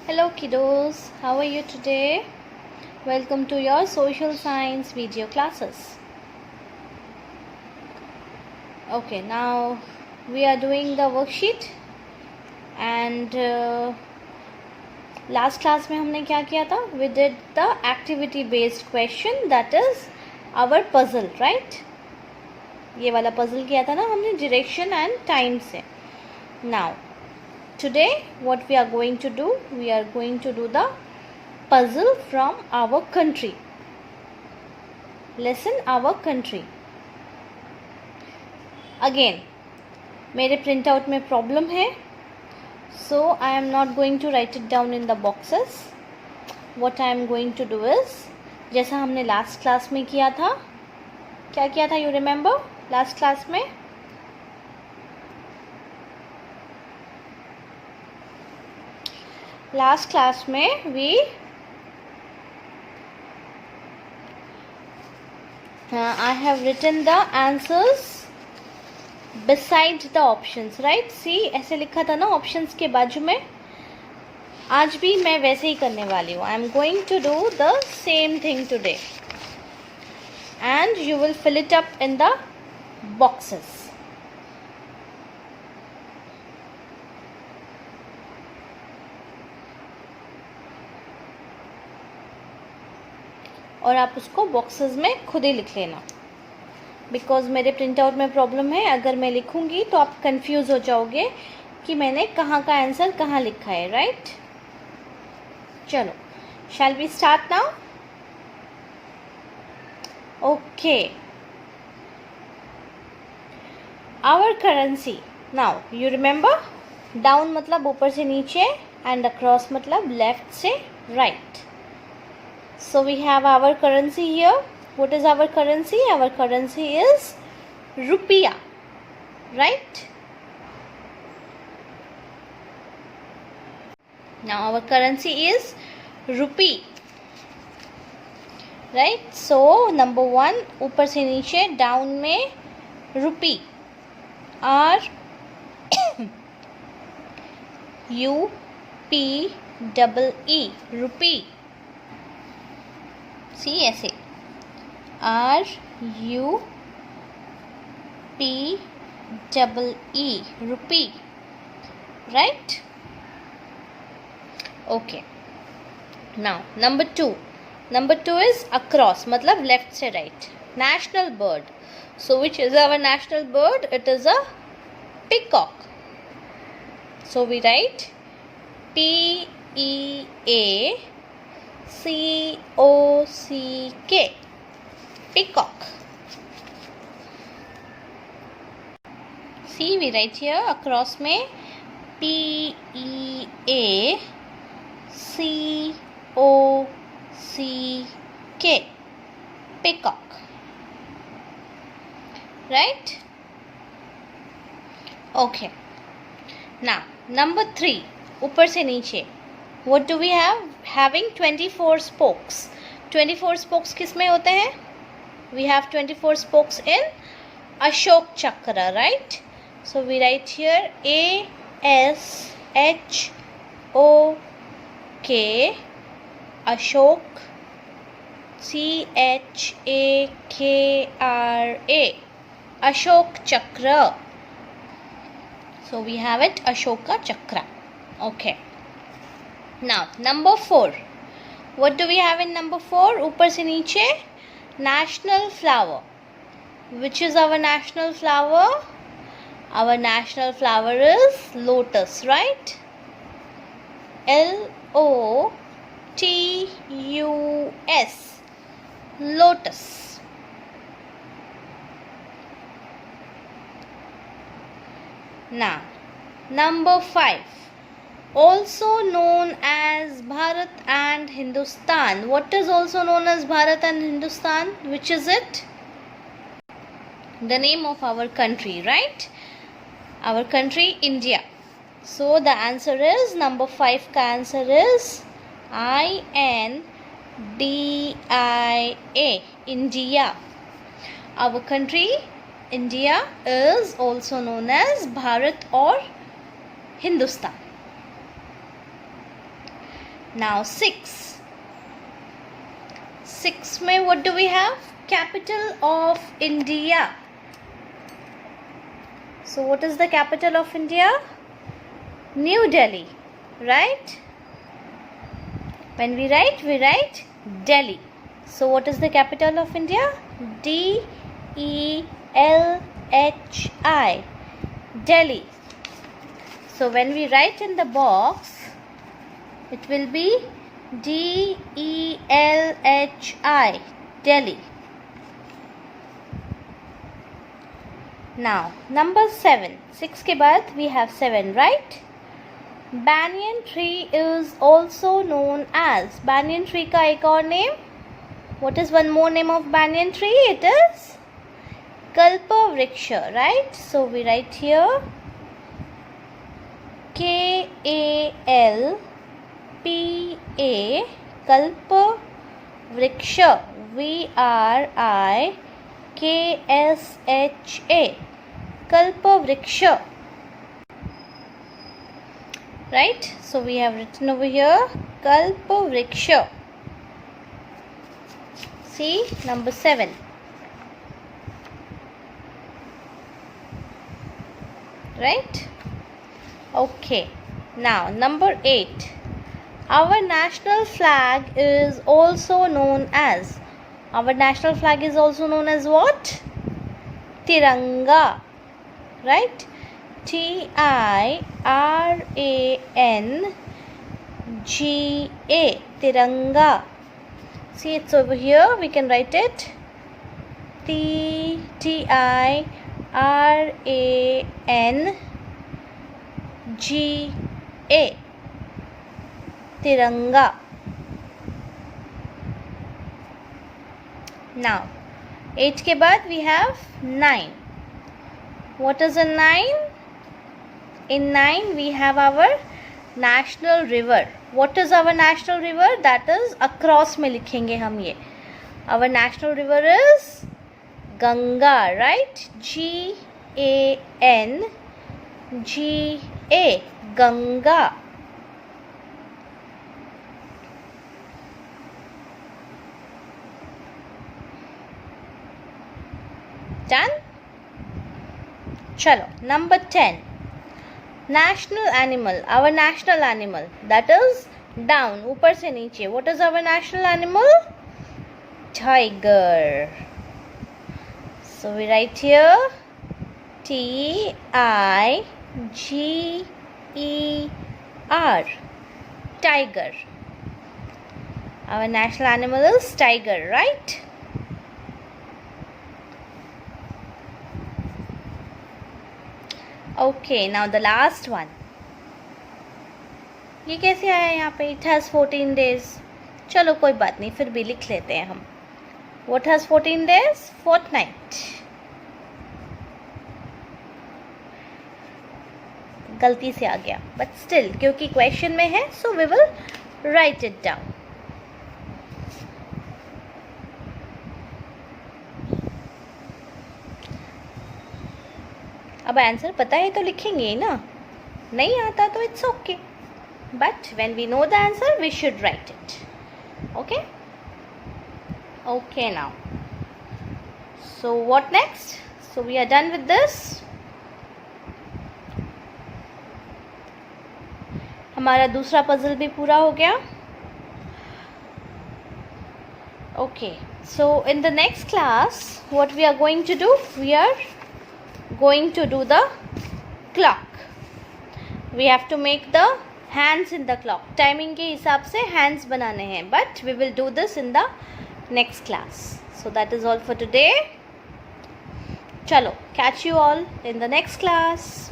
Hello kiddos, how are you today? Welcome to your social science video classes. Okay, now we are doing the worksheet and last class में हमने क्या किया था? We did the activity based question, that is our puzzle, right? ये वाला puzzle किया था ना हमने direction and time से. Now today what we are going to do, we are going to do the puzzle from our country. Lesson our country. Again मेरे print out में problem है, so I am not going to write it down in the boxes. What I am going to do is, जैसा हमने last class में किया था, क्या किया था? यू रिमेंबर लास्ट क्लास में? लास्ट क्लास में we I have written the answers beside the options, right? See, ऐसे लिखा था ना options के बाजू में. आज भी मैं वैसे ही करने वाली हूँ. I am going to do the same thing today, and you will fill it up in the boxes. और आप उसको बॉक्सेस में खुद ही लिख लेना, बिकॉज मेरे प्रिंट आउट में प्रॉब्लम है. अगर मैं लिखूंगी तो आप कंफ्यूज हो जाओगे कि मैंने कहाँ का आंसर कहाँ लिखा है, राइट? चलो, shall we start now? Okay, our currency. Now you remember, down मतलब ऊपर से नीचे एंड अक्रॉस मतलब लेफ्ट से right. So we have our currency here. What is our currency? Our currency is rupiah, right? Now our currency is rupee, right? So number one, ऊपर से नीचे down में rupee, R U P E, rupee. सी ऐसे R U P E, rupee, right? Okay, now number two is across मतलब left से right. National bird. So which is our national bird? It is a peacock. So we write Peacock, peacock. See, we write here across में Peacock, peacock, right? Okay, now number 3, ऊपर से नीचे. What do we have? Having 24 spokes. 24 spokes किस में होते हैं? We have 24 spokes in Ashok Chakra, right? So we write here ASHOK, Ashok, CHAKRA, Ashok Chakra. So we have it Ashoka Chakra. Okay. Now number 4. What do we have in number 4? ऊपर से नीचे national flower. Which is our national flower? Our national flower is lotus, right? LOTUS, lotus. Now number 5, also known as Bharat and Hindustan. What is also known as Bharat and Hindustan? Which is it? The name of our country, right? Our country, India. So the answer is, number 5 का answer is INDIA, India. Our country, India, is also known as Bharat or Hindustan. Now 6. 6 में what do we have? Capital of India. So what is the capital of India? New Delhi, right? When we write Delhi. So what is the capital of India? D-E-L-H-I. Delhi. So when we write in the box, it will be D-E-L-H-I. Delhi. Now number 7. 6 के बाद we have 7, right? Banyan tree is also known as. Banyan tree का एक और name. What is one more name of banyan tree? It is Kalpavriksha, right? So we write here K-A-L-P-A, Kalpavriksha, V-R-I-K-S-H-A, Kalpavriksha, right? So we have written over here Kalpavriksha. See, number 7. Right? Okay. Now, number 8. Our national flag is also known as. Our national flag is also known as what? Tiranga. Right? T-I-R-A-N-G-A. Tiranga. See, it's over here. We can write it T-I-R-A-N-G-A. Tiranga. Now, 8 के बाद we have 9. What is a 9? In 9 we have our national river. What is our national river? That is across में लिखेंगे हम ये. Our national river is Ganga, right? G-A-N-G-A. Ganga. Done? Chalo. Number 10. National animal. Our national animal. That is down. ऊपर से नीचे. What is our national animal? Tiger. So we write here T-I-G-E-R. Tiger. Our national animal is tiger, right? Okay, now the last one. ये कैसे आया यहाँ पे? It has 14 days. चलो कोई बात नहीं, फिर भी लिख लेते हैं हम. What has 14 days? Fortnight. गलती से आ गया, but still क्योंकि question में है, so we will write it down. अब आंसर पता है तो लिखेंगे ही ना. नहीं आता तो it's okay. But when we know the answer, we should write it. Okay? Okay now. So what next? So we are done with this. हमारा दूसरा puzzle भी पूरा हो गया. Okay. So in the next class, what we are going to do? We are going to do the clock. We have to make the hands in the clock. Timing के हिसाब से hands बनाने हैं. But we will do this in the next class. So that is all for today. Chalo, catch you all in the next class.